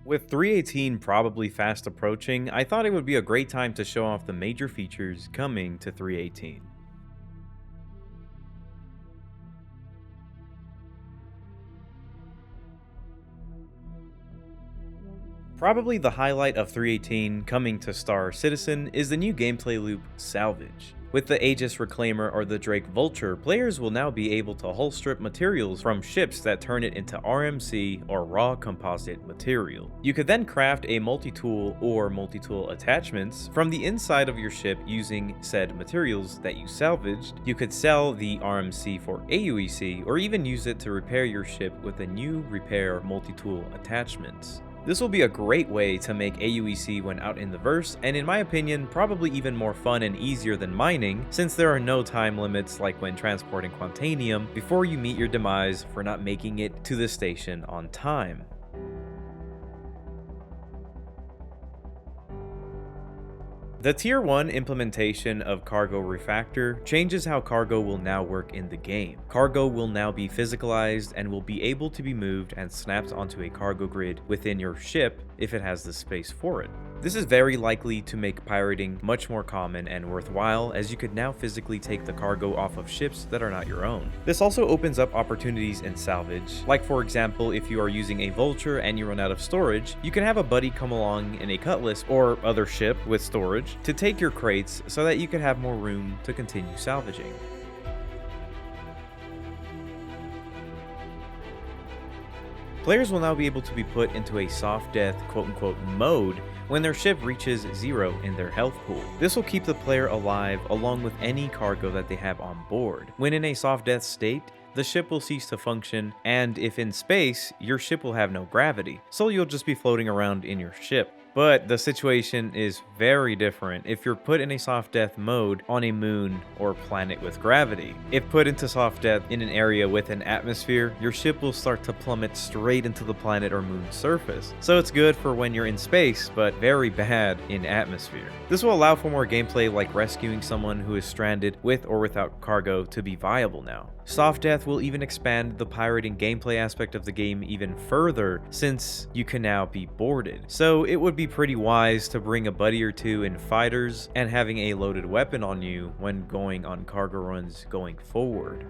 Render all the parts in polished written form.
With 318 probably fast approaching, I thought it would be a great time to show off the major features coming to 318. Probably the highlight of 318 coming to Star Citizen is the new gameplay loop, Salvage. With the Aegis Reclaimer or the Drake Vulture, players will now be able to hull strip materials from ships that turn it into RMC or raw composite material. You could then craft a multi-tool or multi-tool attachments from the inside of your ship using said materials that you salvaged. You could sell the RMC for AUEC or even use it to repair your ship with a new repair multi-tool attachments. This will be a great way to make AUEC when out in the verse, and in my opinion, probably even more fun and easier than mining, since there are no time limits like when transporting Quantanium before you meet your demise for not making it to the station on time. The Tier 1 implementation of Cargo Refactor changes how cargo will now work in the game. Cargo will now be physicalized and will be able to be moved and snapped onto a cargo grid within your ship if it has the space for it. This is very likely to make pirating much more common and worthwhile, as you could now physically take the cargo off of ships that are not your own. This also opens up opportunities in salvage, like for example if you are using a vulture and you run out of storage, you can have a buddy come along in a cutlass or other ship with storage to take your crates so that you can have more room to continue salvaging. Players will now be able to be put into a soft death quote-unquote mode when their ship reaches 0 in their health pool. This will keep the player alive along with any cargo that they have on board. When in a soft death state, the ship will cease to function, and if in space, your ship will have no gravity, so you'll just be floating around in your ship. But the situation is very different if you're put in a soft death mode on a moon or planet with gravity. If put into soft death in an area with an atmosphere, your ship will start to plummet straight into the planet or moon surface. So it's good for when you're in space, but very bad in atmosphere. This will allow for more gameplay like rescuing someone who is stranded with or without cargo to be viable now. Soft death will even expand the pirating gameplay aspect of the game even further, since you can now be boarded. So it would be pretty wise to bring a buddy or two in fighters and having a loaded weapon on you when going on cargo runs going forward.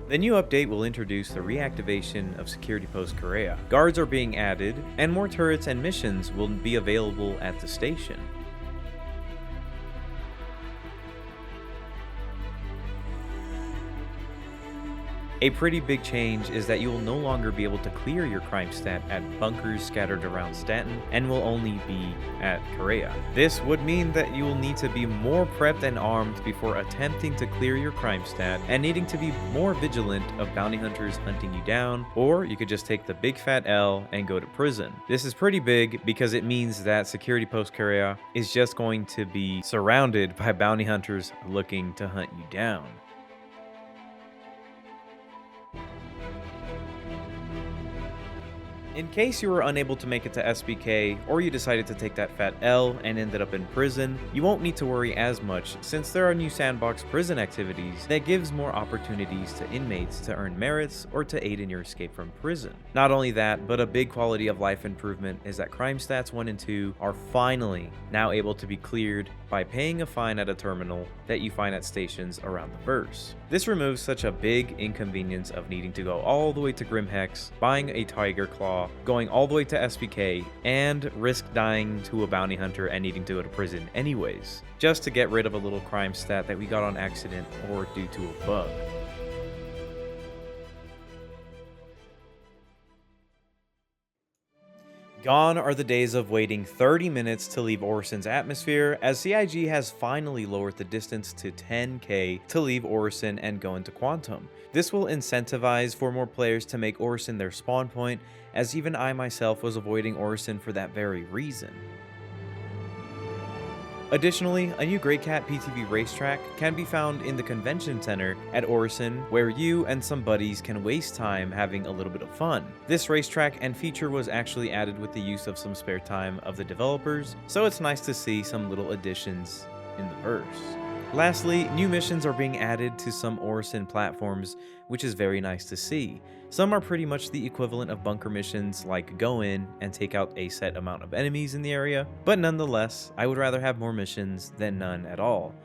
The new update will introduce the reactivation of Security Post Korea. Guards are being added, and more turrets and missions will be available at the station. A pretty big change is that you will no longer be able to clear your crime stat at bunkers scattered around Stanton and will only be at Korea. This would mean that you will need to be more prepped and armed before attempting to clear your crime stat and needing to be more vigilant of bounty hunters hunting you down, or you could just take the big fat L and go to prison. This is pretty big because it means that Security Post Korea is just going to be surrounded by bounty hunters looking to hunt you down. In case you were unable to make it to SPK, or you decided to take that fat L and ended up in prison, you won't need to worry as much since there are new sandbox prison activities that gives more opportunities to inmates to earn merits or to aid in your escape from prison. Not only that, but a big quality of life improvement is that crime stats 1 and 2 are finally now able to be cleared by paying a fine at a terminal that you find at stations around the verse. This removes such a big inconvenience of needing to go all the way to Grimhex, buying a Tiger Claw, going all the way to SPK, and risk dying to a bounty hunter and needing to go to prison anyways, just to get rid of a little crime stat that we got on accident or due to a bug. Gone are the days of waiting 30 minutes to leave Orison's atmosphere, as CIG has finally lowered the distance to 10k to leave Orison and go into Quantum. This will incentivize for more players to make Orison their spawn point, as even I myself was avoiding Orison for that very reason. Additionally, a new Grey Cat PTV racetrack can be found in the convention center at Orison, where you and some buddies can waste time having a little bit of fun. This racetrack and feature was actually added with the use of some spare time of the developers, so it's nice to see some little additions in the verse. Lastly, new missions are being added to some Orison platforms, which is very nice to see. Some are pretty much the equivalent of bunker missions, like go in and take out a set amount of enemies in the area, but nonetheless, I would rather have more missions than none at all.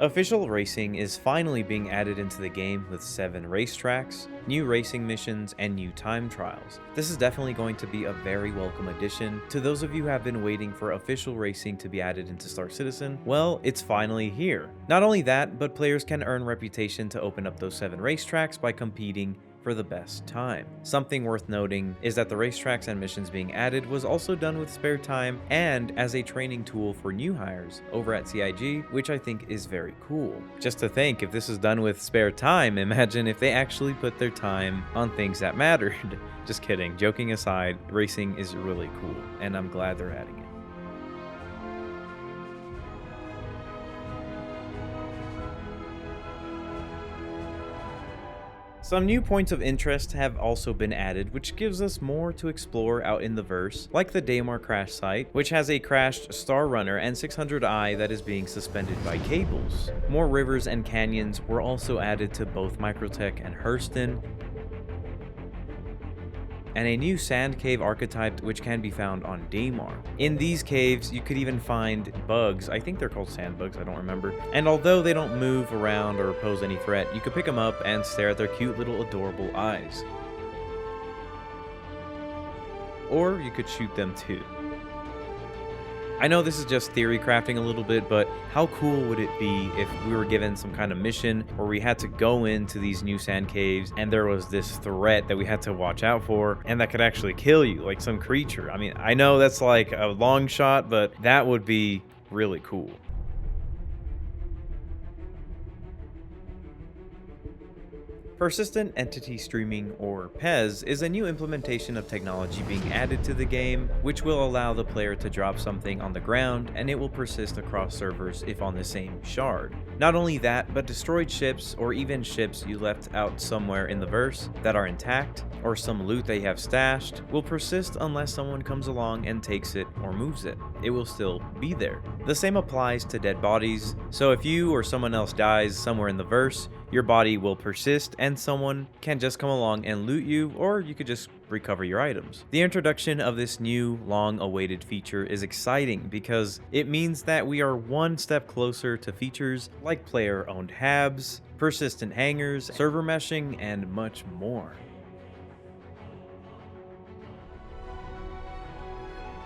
Official racing is finally being added into the game with 7 racetracks, new racing missions, and new time trials. This is definitely going to be a very welcome addition. To those of you who have been waiting for official racing to be added into Star Citizen, well, it's finally here. Not only that, but players can earn reputation to open up those 7 racetracks by competing for the best time. Something worth noting is that the racetracks and missions being added was also done with spare time and as a training tool for new hires over at CIG, which I think is very cool. Just to think, if this is done with spare time, imagine if they actually put their time on things that mattered. Just kidding, joking aside, racing is really cool, and I'm glad they're adding it. Some new points of interest have also been added, which gives us more to explore out in the verse, like the Daymar crash site, which has a crashed Star Runner and 600i that is being suspended by cables. More rivers and canyons were also added to both Microtech and Hurston, and a new sand cave archetype which can be found on Daymar. In these caves, you could even find bugs. I think they're called sand bugs, I don't remember. And although they don't move around or pose any threat, you could pick them up and stare at their cute little adorable eyes. Or you could shoot them too. I know this is just theory crafting a little bit, but how cool would it be if we were given some kind of mission where we had to go into these new sand caves and there was this threat that we had to watch out for and that could actually kill you, like some creature? I mean, I know that's like a long shot, but that would be really cool. Persistent Entity Streaming, or PES, is a new implementation of technology being added to the game, which will allow the player to drop something on the ground and it will persist across servers if on the same shard. Not only that, but destroyed ships or even ships you left out somewhere in the verse that are intact, or some loot they have stashed, will persist unless someone comes along and takes it or moves it. It will still be there. The same applies to dead bodies, so if you or someone else dies somewhere in the verse, your body will persist and someone can just come along and loot you, or you could just recover your items. The introduction of this new long-awaited feature is exciting because it means that we are one step closer to features like player-owned habs, persistent hangars, server meshing, and much more.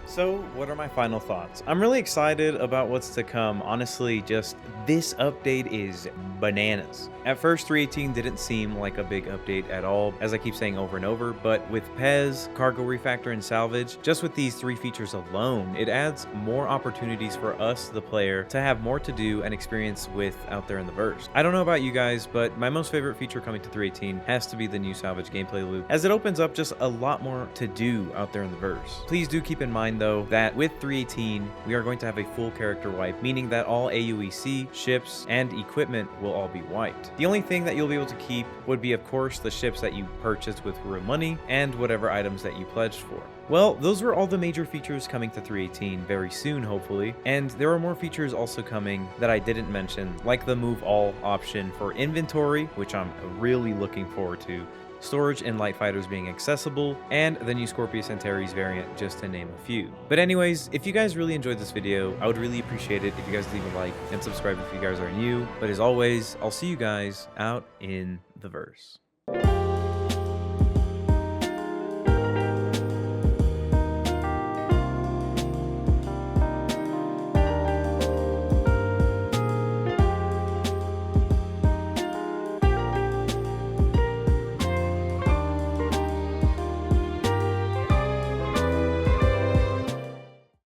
So, what are my final thoughts? I'm really excited about what's to come. Honestly, just this update is bananas. At first, 3.18 didn't seem like a big update at all, as I keep saying over and over, but with PES, Cargo Refactor, and Salvage, just with these 3 features alone, it adds more opportunities for us, the player, to have more to do and experience with out there in the verse. I don't know about you guys, but my most favorite feature coming to 3.18 has to be the new Salvage gameplay loop, as it opens up just a lot more to do out there in the verse. Please do keep in mind though that with 3.18 we are going to have a full character wipe, meaning that all AUEC, ships, and equipment will all be wiped. The only thing that you'll be able to keep would be, of course, the ships that you purchased with real money and whatever items that you pledged for. Well, those were all the major features coming to 3.18 very soon, hopefully, and there are more features also coming that I didn't mention, like the move all option for inventory, which I'm really looking forward to, storage and light fighters being accessible, and the new Scorpius Antares variant, just to name a few. But anyways, if you guys really enjoyed this video, I would really appreciate it if you guys leave a like and subscribe if you guys are new. But as always, I'll see you guys out in the verse.